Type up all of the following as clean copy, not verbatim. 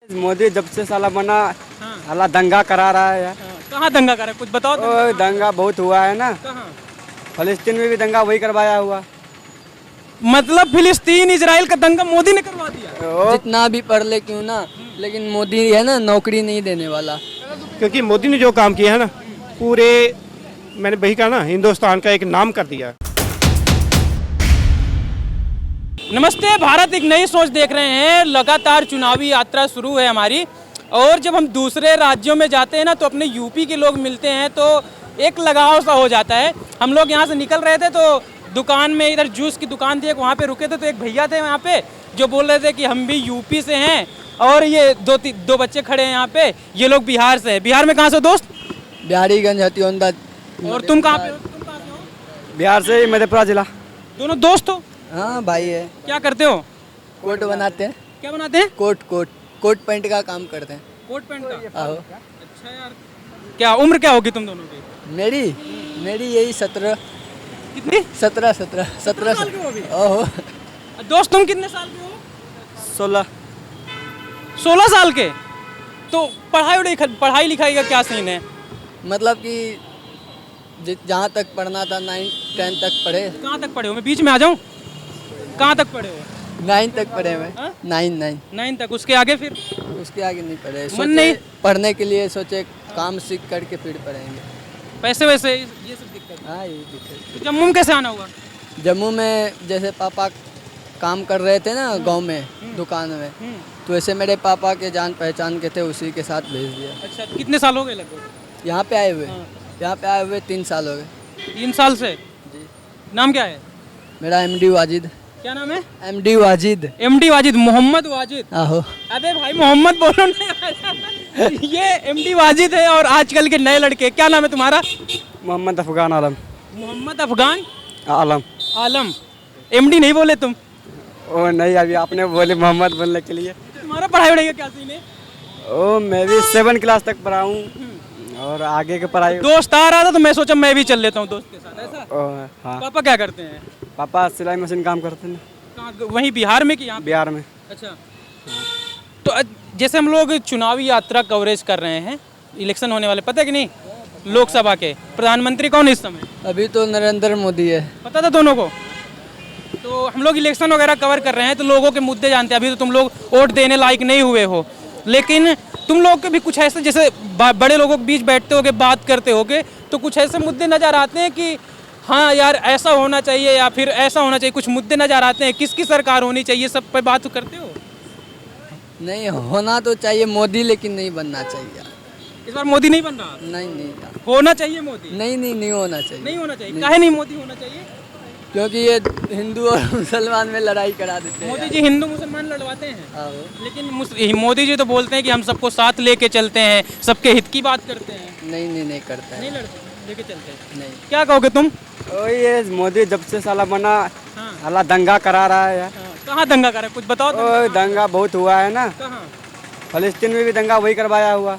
मोदी जब से साला बना हाँ। साला दंगा करा रहा है यार। कहाँ दंगा करा कुछ बताओ तो। ओ, दंगा बहुत हुआ है ना। कहाँ? फलस्तीन में भी दंगा वही करवाया हुआ। मतलब फिलिस्तीन इजराइल का दंगा मोदी ने करवा दिया। ओ, जितना भी पढ़ ले क्यों ना, लेकिन मोदी है ना नौकरी नहीं देने वाला। क्योंकि मोदी ने जो काम किया है ना, पूरे मैंने वही कहा ना, हिंदुस्तान का एक नाम कर दिया। नमस्ते भारत, एक नई सोच देख रहे हैं। लगातार चुनावी यात्रा शुरू है हमारी, और जब हम दूसरे राज्यों में जाते हैं ना तो अपने यूपी के लोग मिलते हैं तो एक लगाव सा हो जाता है। हम लोग यहाँ से निकल रहे थे तो दुकान में, इधर जूस की दुकान थी, वहाँ पे रुके थे तो एक भैया थे वहाँ पे जो बोल रहे थे कि हम भी यूपी से हैं, और ये दो बच्चे खड़े हैं यहाँ पे, ये लोग बिहार से हैं। बिहार में कहाँ से दोस्त? बिहारीगंज हथियोंदा। और तुम कहाँ पे हो? बिहार से ही मधेपुरा जिला। दोनों दोस्त हो? हाँ भाई है। क्या करते हो? कोट बनाते हैं। क्या बनाते हैं? कोट पैंट का काम करते हैं। कोट पैंट का। आहो। अच्छा यार, क्या उम्र क्या होगी तुम दोनों की? मेरी यही 17 कितनी? 17 साल के हो अभी? ओहो। दोस्त तुम कितने साल के हो? 16। 16 साल के। तो पढ़ाई लिखाई का क्या सीन है? मतलब कि जहाँ तक पढ़ना था 9 10 तक पढ़े। कहाँ तक पढ़े हो? मैं बीच में आ जाऊँ? कहाँ तक पढ़े हो? 9 तक पढ़े हुए। हाँ? 9 9 तक। उसके आगे फिर उसके आगे नहीं पढ़े। मन सोचे नहीं? पढ़ने के लिए सोचे काम सीख करके फिर पढ़ेंगे। पैसे वैसे ये सब दिक्कत है। हाँ ये दिक्कत। तो जम्मू में कैसे आना हुआ? जम्मू में जैसे पापा काम कर रहे थे ना गांव में दुकान में, तो ऐसे मेरे पापा के जान पहचान के थे, उसी के साथ भेज दिया। अच्छा, कितने साल हो गए लगभग? यहाँ पे आए हुए हाँ। यहाँ पे आए हुए 3 साल हो गए। 3 साल से। जी। नाम क्या है? मेरा MD वाजिद। क्या नाम है? MD वाजिद। MD वाजिद, मोहम्मद वाजिद। आहो। अबे भाई मोहम्मद बोलो ना। ये MD वाजिद है। और आजकल के नए लड़के, क्या नाम है तुम्हारा? मोहम्मद अफगान आलम। मोहम्मद अफगान आलम। आलम। MD नहीं बोले तुम? ओ नहीं, अभी आपने बोले मोहम्मद बोलने के लिए। तुम्हारा पढ़ाई वढ़ाई का क्या सीन है? ओ मैं भी 7 क्लास तक पढ़ा हूँ, और आगे के पढ़ाई। दोस्त आ रहा था तो मैं सोचा मैं भी चल लेता हूँ दोस्त के साथ। ऐसा? ओ, हाँ। पापा क्या करते हैं? पापा सिलाई मशीन काम करते हैं ना, कहाँ, वहीं बिहार में कि यहाँ पे? बिहार में। अच्छा। तो जैसे हम लोग चुनावी यात्रा कवरेज कर रहे हैं, इलेक्शन होने वाले, पता है कि नहीं? लोकसभा के प्रधानमंत्री कौन है इस समय? अभी तो नरेंद्र मोदी है। पता था दोनों को? तो हम लोग इलेक्शन वगैरह कवर कर रहे हैं तो लोगों के मुद्दे जानते हैं। अभी तो तुम लोग वोट देने लायक नहीं हुए हो, लेकिन तुम लोग के भी कुछ ऐसे, जैसे बड़े लोगों के बीच बैठते होगे, बात करते होगे, तो कुछ ऐसे मुद्दे नज़र आते हैं कि हाँ यार ऐसा होना चाहिए या फिर ऐसा होना चाहिए। कुछ मुद्दे नज़र आते हैं, किसकी सरकार होनी चाहिए, सब पे बात करते हो? नहीं होना तो चाहिए मोदी, लेकिन नहीं बनना चाहिए। इस बार मोदी नहीं बन रहा? नहीं होना चाहिए मोदी? नहीं होना चाहिए। नहीं होना चाहिए। काहे नहीं मोदी होना चाहिए? क्योंकि ये हिंदू और मुसलमान में लड़ाई करा देते हैं। मोदी जी हिंदू मुसलमान लड़वाते हैं, आहो। लेकिन मोदी जी तो बोलते हैं कि हम सबको साथ लेके चलते हैं, सबके हित की बात करते हैं। नहीं करता है। नहीं लड़ते, लेके चलते हैं। नहीं। क्या कहोगे तुम? ओ ये मोदी जब से साला बना हाँ। साला दंगा करा रहा है यार। कहाँ दंगा करा कुछ बताओ तो। ओ, दंगा बहुत हुआ है ना। कहाँ? फलस्तीन में भी दंगा वही करवाया हुआ।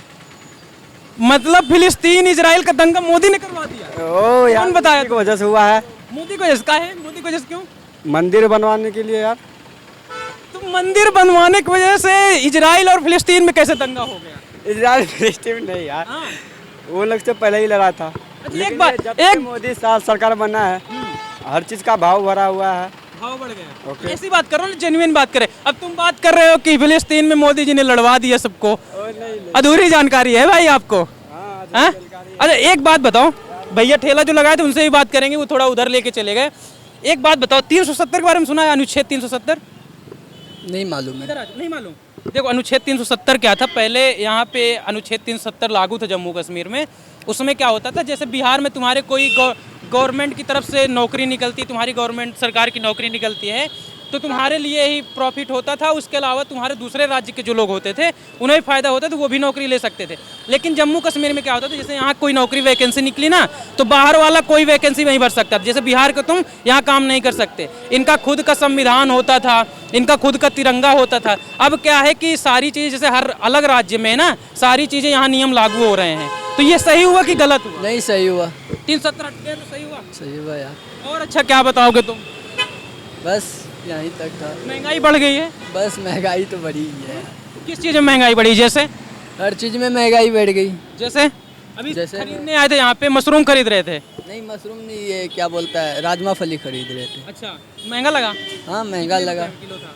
मतलब फिलिस्तीन इजराइल का दंगा मोदी ने करवा दिया? ओ यार, कौन बताया? की वजह से हुआ है। मोदी को जिसका है, मोदी को जिस क्यों? मंदिर बनवाने के लिए यार। तो मंदिर बनवाने की वजह से इजराइल और फिलिस्तीन में कैसे दंगा हो गया? इजराइल फिलिस्तीन नहीं यार, हाँ। वो लोग से पहले ही लड़ा था। अच्छा, लेकिन एक बात, ये जब से मोदी साल सरकार बना है, हर चीज का भाव भरा हुआ है। भाव बढ़ गया। ऐसी बात करो ना, जेन्युइन बात करें। अब तुम बात कर रहे हो कि फिलिस्तीन में मोदी जी ने लड़वा दिया सबको, अधूरी जानकारी है भाई आपको। हाँ? अच्छा एक बात बताओ, भैया ठेला जो लगाए थे उनसे भी बात करेंगे, वो थोड़ा उधर लेके चले गए। एक बात बताओ, 370 के बारे में सुना है? अनुच्छेद 370 नहीं मालूम है। नहीं मालूम? देखो अनुच्छेद 370 क्या था, पहले यहाँ पे अनुच्छेद 370 लागू था जम्मू कश्मीर में। उसमें क्या होता था, जैसे बिहार में तुम्हारे कोई गवर्नमेंट की तरफ से नौकरी निकलती, तुम्हारी गवर्नमेंट सरकार की नौकरी निकलती है, तो तुम्हारे लिए ही प्रॉफिट होता था। उसके अलावा तुम्हारे दूसरे राज्य के जो लोग होते थे उन्हें भी फायदा होता था, तो वो भी नौकरी ले सकते थे। लेकिन जम्मू कश्मीर में क्या होता था, जैसे यहाँ कोई नौकरी वैकेंसी निकली ना, तो बाहर वाला कोई वैकेंसी नहीं भर सकता। जैसे बिहार के तुम यहाँ काम नहीं कर सकते। इनका खुद का संविधान होता था, इनका खुद का तिरंगा होता था। अब क्या है कि सारी चीज़ जैसे हर अलग राज्य में ना, सारी चीज़ें यहाँ नियम लागू हो रहे हैं। तो ये सही हुआ कि गलत हुआ? नहीं सही हुआ। 370 हट गया तो सही हुआ? सही हुआ यार। और अच्छा क्या बताओगे तुम? बस यहीं तक था। महंगाई बढ़ गई है। बस महंगाई तो बढ़ी ही है। किस चीज़ में महंगाई बढ़ी? जैसे हर चीज़ में महंगाई बढ़ गई। जैसे अभी जैसे- खरीदने आए थे यहाँ पे, मशरूम खरीद रहे थे। नहीं मशरूम नहीं, ये क्या बोलता है, राजमा फली खरीद रहे थे। अच्छा, महंगा लगा? हाँ महंगा लगा। किलो था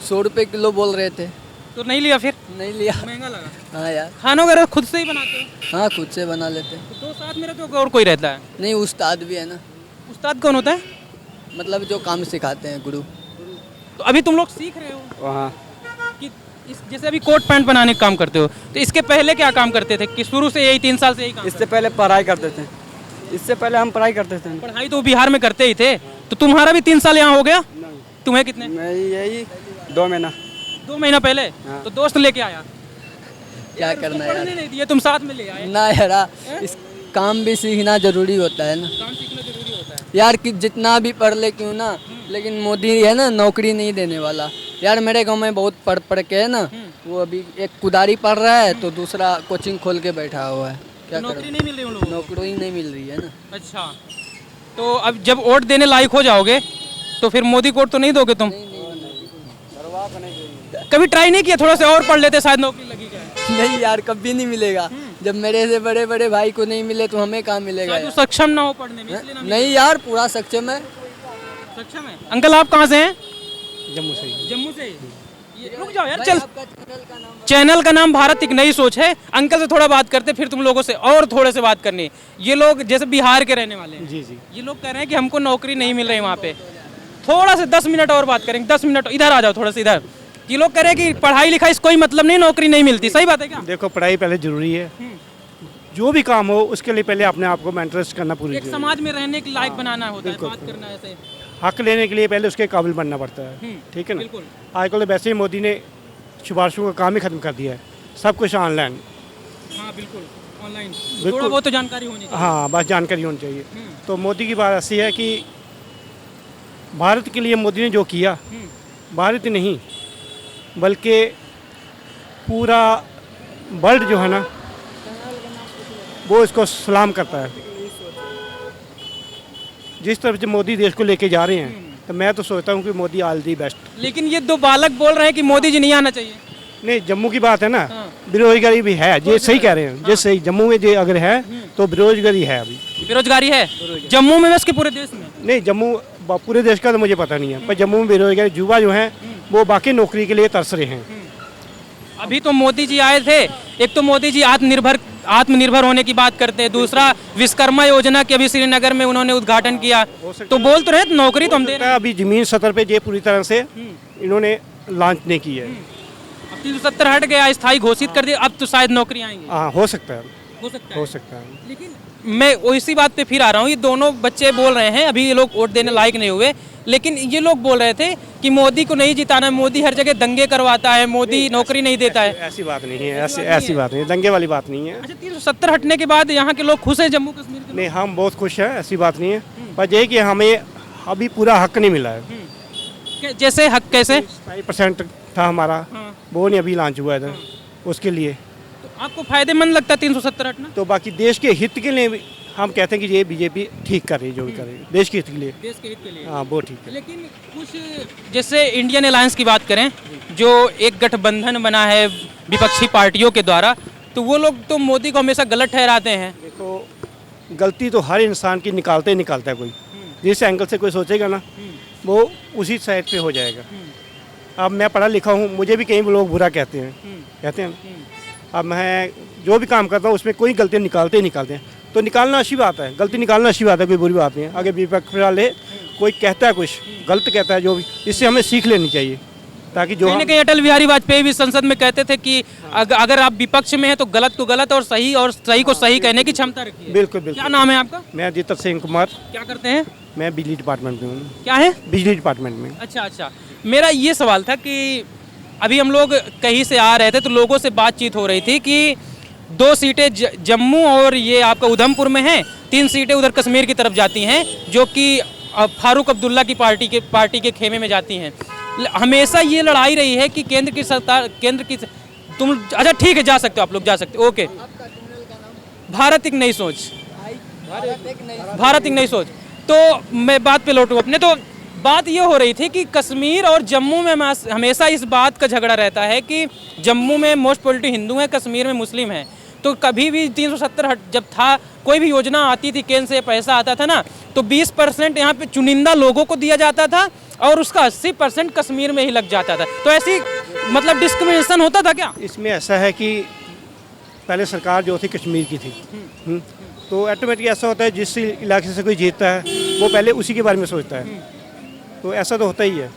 100 रुपये किलो बोल रहे थे। तो नहीं लिया फिर? नहीं लिया। महंगा लगा। हाँ यार। खाना वगैरह खुद से ही बनाते हो? हाँ खुद से बना लेते। तो दो साथ में रहते हो और कोई रहता है? नहीं उस्ताद भी है ना, उस्ताद कौन होता है? मतलब जो काम सिखाते हैं, गुरु। तो अभी तुम लोग सीख रहे हो वहाँ कि जैसे अभी कोट पैंट बनाने का काम करते हो, तो इसके पहले क्या काम करते थे कि शुरू से यही 3 साल से यही काम? इससे पहले पढ़ाई करते थे, इससे पहले हम पढ़ाई करते थे। पढ़ाई तो बिहार में करते ही थे, तो तुम्हारा भी 3 साल यहाँ हो गया? तुम्हें कितने? मैं यही 2 महीना। 2 महीना पहले? तो दोस्त लेके आया? क्या करना है पढ़ने यार। नहीं दिए, तुम साथ में ले आए? ना यार, इस काम भी सीखना जरूरी होता है ना काम सीखना जरूरी होता है। यार, कि जितना भी पढ़ ले क्यों ना, लेकिन मोदी है ना नौकरी नहीं देने वाला। यार मेरे गांव में बहुत पढ़ के है ना, वो अभी एक कुदारी पढ़ रहा है तो दूसरा कोचिंग खोल के बैठा हुआ है। क्या नौकरी करें, नहीं मिल रही उन लोगों को? नौकरी नहीं मिल रही है ना। अच्छा, तो अब जब वोट देने लायक हो जाओगे तो फिर मोदी को तो नहीं दोगे तुम? कभी ट्राई नहीं किया थोड़ा सा और पढ़ लेते, शायद नौकरी लगी जाए? नहीं यार, कभी नहीं मिलेगा। जब मेरे से बड़े बड़े भाई को नहीं मिले तो हमें कहाँ मिलेगा शायद वो यार। सक्षम ना हो पढ़ने में, इसलिए ना मिले। नहीं यार, पूरा सक्षम है। सक्षम है। अंकल आप कहाँ से हैं? जम्मू से ही। जम्मू से। ये रुक जाओ यार, चल। चैनल का नाम भारत एक नई सोच है। अंकल से थोड़ा बात करते, फिर तुम लोगों से और थोड़े से बात करनी है। ये लोग जैसे बिहार के रहने वाले हैं, जी जी। ये लोग कह रहे हैं कि हमको नौकरी नहीं मिल रही वहाँ पे। थोड़ा सा 10 मिनट और बात करेंगे, 10 मिनट इधर आ जाओ, थोड़ा सा इधर। ये लोग कह रहे हैं कि पढ़ाई लिखाई से कोई मतलब नहीं, नौकरी नहीं मिलती। सही बात है क्या? देखो पढ़ाई पहले जरूरी है, जो भी काम हो उसके लिए पहले अपने आप को मेंटरेस्ट करना पूरी एक जरूरी समाज में रहने के लायक बनाना होता है, बात करना है ऐसे। है। हक लेने के लिए पहले उसके काबिल बनना पड़ता है, ठीक है ना। बिल्कुल। आजकल तो वैसे ही मोदी ने सिफारिशों का काम ही खत्म कर दिया है, सब कुछ ऑनलाइन। हाँ बिल्कुल, ऑनलाइन बिल्कुल। थोड़ा बहुत तो जानकारी होनी चाहिए। हाँ बस जानकारी होनी चाहिए। तो मोदी की बात ऐसी है कि भारत के लिए मोदी ने जो किया, भारत ही नहीं बल्कि पूरा वर्ल्ड जो है ना, वो इसको सलाम करता है। जिस तरफ से मोदी देश को लेके जा रहे हैं, तो मैं तो सोचता हूँ कि मोदी ऑल दी बेस्ट। लेकिन ये दो बालक बोल रहे हैं कि मोदी जी नहीं आना चाहिए। नहीं, जम्मू की बात है ना, बेरोजगारी भी है, ये सही कह रहे हैं। ये सही, जम्मू में जो अगर है तो बेरोजगारी है अभी। बेरोजगारी है जम्मू में, बस के पूरे देश में? नहीं, जम्मू पूरे देश का तो मुझे पता नहीं है, पर जम्मू में बेरोजगारी, युवा जो हैं वो बाकी नौकरी के लिए तरस रहे हैं। अभी तो मोदी जी आए थे, एक तो मोदी जी आत्मनिर्भर होने की बात करते हैं, दूसरा विश्वकर्मा योजना के अभी श्रीनगर में उन्होंने उद्घाटन किया, तो बोल तो रहे थे नौकरी तो हम दे रहे हैं। अभी जमीन सतर पे ये पूरी तरह से इन्होंने लॉन्च नहीं की है। अब 370 हट गया, स्थायी घोषित कर दिया, अब तो शायद नौकरी आएंगी। हाँ, हो सकता है, हो सकता हो है। सकता है। लेकिन मैं इसी बात पे फिर आ रहा हूँ, ये दोनों बच्चे बोल रहे हैं, अभी ये लोग वोट देने लायक नहीं हुए, लेकिन ये लोग बोल रहे थे कि मोदी को नहीं जिताना, मोदी हर जगह दंगे करवाता है, मोदी नौकरी नहीं देता है। ऐसी बात नहीं है, ऐसी बात नहीं है, दंगे वाली बात नहीं है। अच्छा, 370 हटने के बाद यहाँ के लोग खुश हैं जम्मू कश्मीर के? नहीं, हम बहुत खुश हैं, ऐसी बात नहीं है, पर ये कि हमें अभी पूरा हक नहीं मिला है। जैसे हक कैसे? 5% था हमारा, वो नहीं अभी लॉन्च हुआ है उसके लिए। तो आपको फायदेमंद लगता है 370 हटना? तो बाकी देश के हित के लिए भी हम कहते हैं कि ये बीजेपी ठीक कर रही है, जो भी कर रही है देश के हित के लिए। देश के हित के लिए। हाँ, वो ठीक है। लेकिन कुछ जैसे इंडियन अलायंस की बात करें, जो एक गठबंधन बना है विपक्षी पार्टियों के द्वारा, तो वो लोग तो मोदी को हमेशा गलत ठहराते हैं। देखो, गलती तो हर इंसान की निकालता ही निकालता है कोई। जिस एंगल से कोई सोचेगा ना, वो उसी साइड पे हो जाएगा। अब मैं पढ़ा लिखा हूँ, मुझे भी कई लोग बुरा कहते हैं। अब मैं जो भी काम करता हूँ उसमें कोई गलतियाँ निकालते ही निकालते हैं, तो निकालना अच्छी बात है, गलती निकालना अच्छी बात है, कोई बुरी बात नहीं है। अगर विपक्ष वाले कोई कहता है, कुछ गलत कहता है, जो भी, इससे हमें सीख लेनी चाहिए, ताकि जो कहीं ना कहीं अटल बिहारी वाजपेयी भी संसद में कहते थे कि अगर आप विपक्ष में हैं तो गलत को गलत और सही को सही कहने की क्षमता रखिए। बिल्कुल क्या बिल्कुल। नाम है आपका? मैं जीतर सिंह कुमार, क्या करते हैं? मैं बिजली डिपार्टमेंट में हूँ। क्या है? बिजली डिपार्टमेंट में। अच्छा अच्छा, मेरा ये सवाल था कि अभी हम लोग कहीं से आ रहे थे तो लोगों से बातचीत हो रही थी कि 2 सीटें जम्मू और ये आपका उधमपुर में हैं, 3 सीटें उधर कश्मीर की तरफ जाती हैं, जो कि फारूक अब्दुल्ला की पार्टी के खेमे में जाती हैं। हमेशा ये लड़ाई रही है कि केंद्र की सरकार, तुम अच्छा ठीक है, जा सकते हो आप लोग, जा सकते हो, ओके। भारत एक नई सोच, भारत एक नई सोच। तो मैं बात पे लौटूँ अपने, तो बात ये हो रही थी कि कश्मीर और जम्मू में हमेशा इस बात का झगड़ा रहता है कि जम्मू में मोस्ट प्रोबेबिलिटी हिंदू है, कश्मीर में मुस्लिम है। तो कभी भी 370 जब था, कोई भी योजना आती थी, केंद्र से पैसा आता था ना, तो 20% यहाँ पे चुनिंदा लोगों को दिया जाता था और उसका 80% कश्मीर में ही लग जाता था। तो ऐसी मतलब डिस्क्रिमिनेशन होता था क्या? इसमें ऐसा है कि पहले सरकार जो थी कश्मीर की थी, तो ऑटोमेटिक ऐसा होता है जिस इलाके से कोई जीतता है वो पहले उसी के बारे में सोचता है, तो ऐसा तो होता ही है।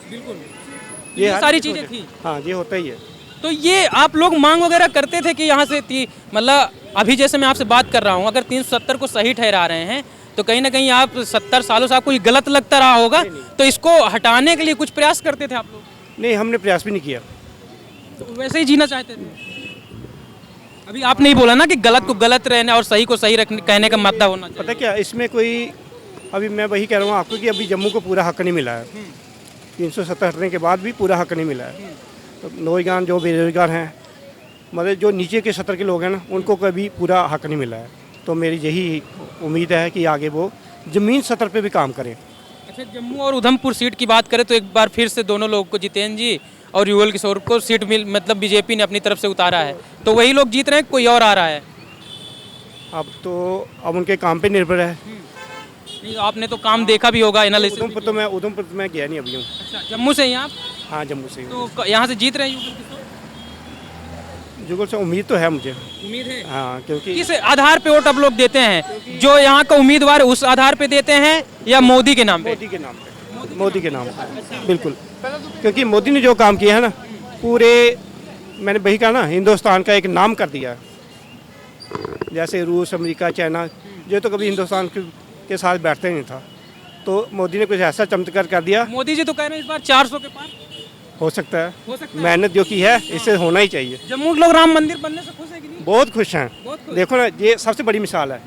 ये हर सारी चीज़ चीज़ें थी। हाँ, ये होता ही है। तो ये आप लोग मांग वगैरह करते थे कि यहाँ से थी, मतलब अभी जैसे मैं आपसे बात कर रहा हूँ, अगर 370 को सही ठहरा रहे हैं तो कहीं ना कहीं आप 70 सालों से आपको ये गलत लगता रहा होगा, तो इसको हटाने के लिए कुछ प्रयास करते थे आप लोग? नहीं, हमने प्रयास भी नहीं किया। तो वैसे ही जीना चाहते थे। अभी आपने ही बोला ना कि गलत को गलत रहने और सही को सही रखने कहने का मतलब होना चाहिए। पता क्या, इसमें कोई, अभी मैं वही कह रहा हूँ आपको कि अभी जम्मू को पूरा हक नहीं मिला है। 370 हटने के बाद भी पूरा हक नहीं मिला है। तो नौजवान जो बेरोजगार हैं, मतलब जो नीचे के सतर के लोग हैं ना, उनको कभी पूरा हक नहीं मिला है। तो मेरी यही उम्मीद है कि आगे वो ज़मीन सतर पे भी काम करें। अच्छा, जम्मू और उधमपुर सीट की बात करें तो एक बार फिर से दोनों लोगों को, जितेंद्र जी और युगल किशोर को सीट मिल, मतलब बीजेपी ने अपनी तरफ से उतारा है, तो वही लोग जीत रहे हैं, कोई और आ रहा है? अब उनके काम पे निर्भर है। नहीं, आपने तो काम देखा भी होगा, एनालिसिस। उधमपुर तो मैं गया नहीं अभी हूँ। अच्छा, जम्मू से ही आप? हाँ, जम्मू से ही। तो यहाँ से जीत रहे हैं युगल किशोर? जुगल से उम्मीद तो है मुझे। उम्मीद है? हाँ, क्योंकि किस आधार पे वोट आप लोग देते हैं? जो यहाँ का उम्मीदवार है उस आधार पे देते हैं या मोदी के नाम पे? मोदी के नाम पे, मोदी के नाम पे, बिल्कुल। क्योंकि मोदी ने जो काम किया है ना, पूरे, मैंने वही कहा ना, हिंदुस्तान का एक नाम कर दिया है। जैसे रूस, अमेरिका, चाइना, जो तो कभी हिंदुस्तान के साथ बैठते नहीं था, तो मोदी ने कुछ ऐसा चमत्कार कर दिया। मोदी जी तो कह रहे हैं इस बार 400 के पार हो सकता है। हो सकता है। मेहनत जो की है, इससे होना ही चाहिए। जम्मू के लोग राम मंदिर बनने से खुश है कि नहीं? बहुत खुश हैं। बहुत खुश। देखो ना, ये सबसे बड़ी मिसाल है।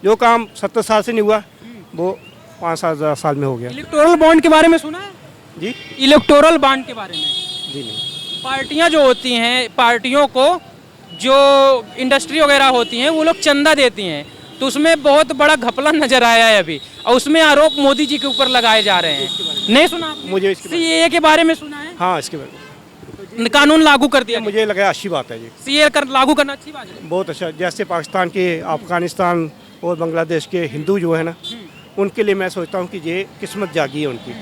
जो काम 70 साल से नहीं हुआ, वो 5 साल में हो गया। इलेक्टोरल बॉन्ड के बारे में सुना है? जी इलेक्टोरल बॉन्ड के बारे में? जी नहीं। पार्टियां जो होती हैं, पार्टियों को जो इंडस्ट्री वगैरह होती हैं, वो लोग चंदा देती हैं, तो उसमें बहुत बड़ा घपला नजर आया है अभी, और उसमें आरोप मोदी जी के ऊपर लगाए जा रहे हैं। नहीं सुना आपने? मुझे इसके बारे सीएए के बारे में सुना है? हाँ, इसके बारे में कानून लागू कर दिया, मुझे लगा अच्छी बात है। जी, सीएए लागू करना अच्छी बात है। बहुत अच्छा। जैसे पाकिस्तान के, अफगानिस्तान और बांग्लादेश के हिंदू जो है ना, उनके लिए मैं सोचता हूँ कि ये किस्मत जागी है उनकी,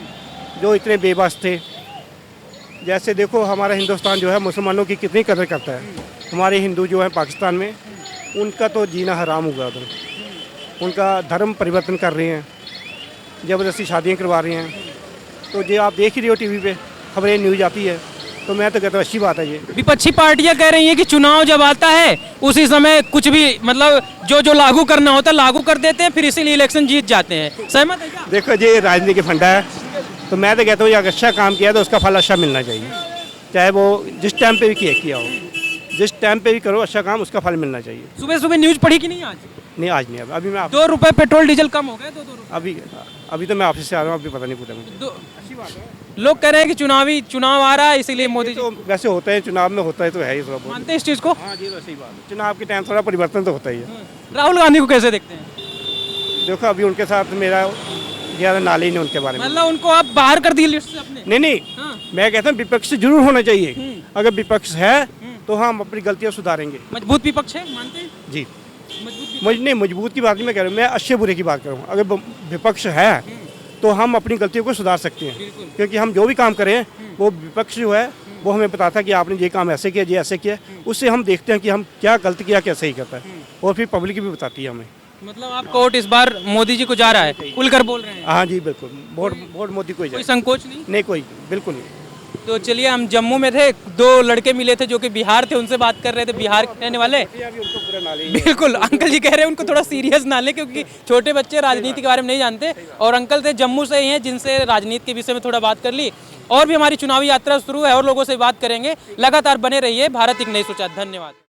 जो इतने बेबस थे। जैसे देखो, हमारा हिंदुस्तान जो है मुसलमानों की कितनी कदर करता है। हमारे हिंदू जो है पाकिस्तान में, उनका तो जीना हराम हुआ उधर। उनका धर्म परिवर्तन कर रहे हैं, ज़बरदस्ती शादियाँ करवा रहे हैं। तो ये आप देख ही रहे हो, टीवी पे खबरें, न्यूज़ आती है। तो मैं तो कहता हूँ अच्छी बात है ये। विपक्षी पार्टियां कह रही हैं कि चुनाव जब आता है उसी समय कुछ भी, मतलब जो लागू करना होता है लागू कर देते हैं, फिर इसीलिए इलेक्शन जीत जाते हैं। सहमत है क्या? देखो, ये राजनीति का फंडा है। तो मैं तो कहता हूँ, अगर अच्छा काम किया तो उसका फल अच्छा मिलना चाहिए, चाहे वो जिस टाइम पे भी किया हो। जिस टाइम पे भी करो अच्छा काम, उसका फल मिलना चाहिए। सुबह सुबह न्यूज पढ़ी कि नहीं आज? नहीं, आज नहीं। अभी मैं 2 रुपए पेट्रोल डीजल कम हो गए, 2 रुपए। अभी तो मैं ऑफिस से आ रहा हूँ, अभी पता नहीं पूछा मुझे। लोग कह रहे हैं कि चुनाव आ रहा है, इसीलिए मोदी जी तो वैसे होता है, चुनाव में होता है तो है ही थोड़ा बहुत। मानते हैं इस चीज को? हाँ जी, तो सही बात है। चुनाव के टाइम थोड़ा परिवर्तन तो होता ही है। राहुल गांधी को कैसे देखते हैं? देखो, अभी उनके साथ मेरा ज़्यादा नाले ही नहीं उनके बारे में। मतलब उनको आप बाहर कर दिए लिस्ट से अपने? नहीं, हाँ। मैं कहता हूँ विपक्ष जरूर होना चाहिए। अगर विपक्ष है तो हम अपनी गलतियाँ सुधारेंगे। मजबूत विपक्ष है, मानते हैं? जी, मजबूत मजबूत की बात नहीं मैं कह रहा हूँ, मैं अच्छे बुरे की बात कर रहा हूँ। अगर विपक्ष है तो हम अपनी गलतियों को सुधार सकते हैं, क्योंकि हम जो भी काम करें, वो विपक्ष जो है वो हमें बताता है कि आपने ये काम ऐसे किया, ये ऐसे किया। उससे हम देखते हैं कि हम क्या गलत किया, क्या सही करता है, और फिर पब्लिक भी बताती है हमें। मतलब आपका वोट इस बार मोदी जी को जा रहा है, खुलकर बोल रहे हैं? हाँ जी, बिल्कुल। वोट मोदी को ही कोई जाए। संकोच नहीं? नहीं, कोई बिल्कुल नहीं। तो चलिए, हम जम्मू में थे, 2 लड़के मिले थे जो कि बिहार थे, उनसे बात कर रहे थे, बिहार के रहने वाले। बिल्कुल, अंकल जी कह रहे हैं उनको थोड़ा सीरियस ना ले, क्योंकि छोटे बच्चे राजनीति के बारे में नहीं जानते, और अंकल थे जम्मू से ही हैं, जिनसे राजनीति के विषय में थोड़ा बात कर ली। और भी हमारी चुनावी यात्रा शुरू है, और लोगों से बात करेंगे। लगातार बने रहिए, भारत एक नई सोच। धन्यवाद।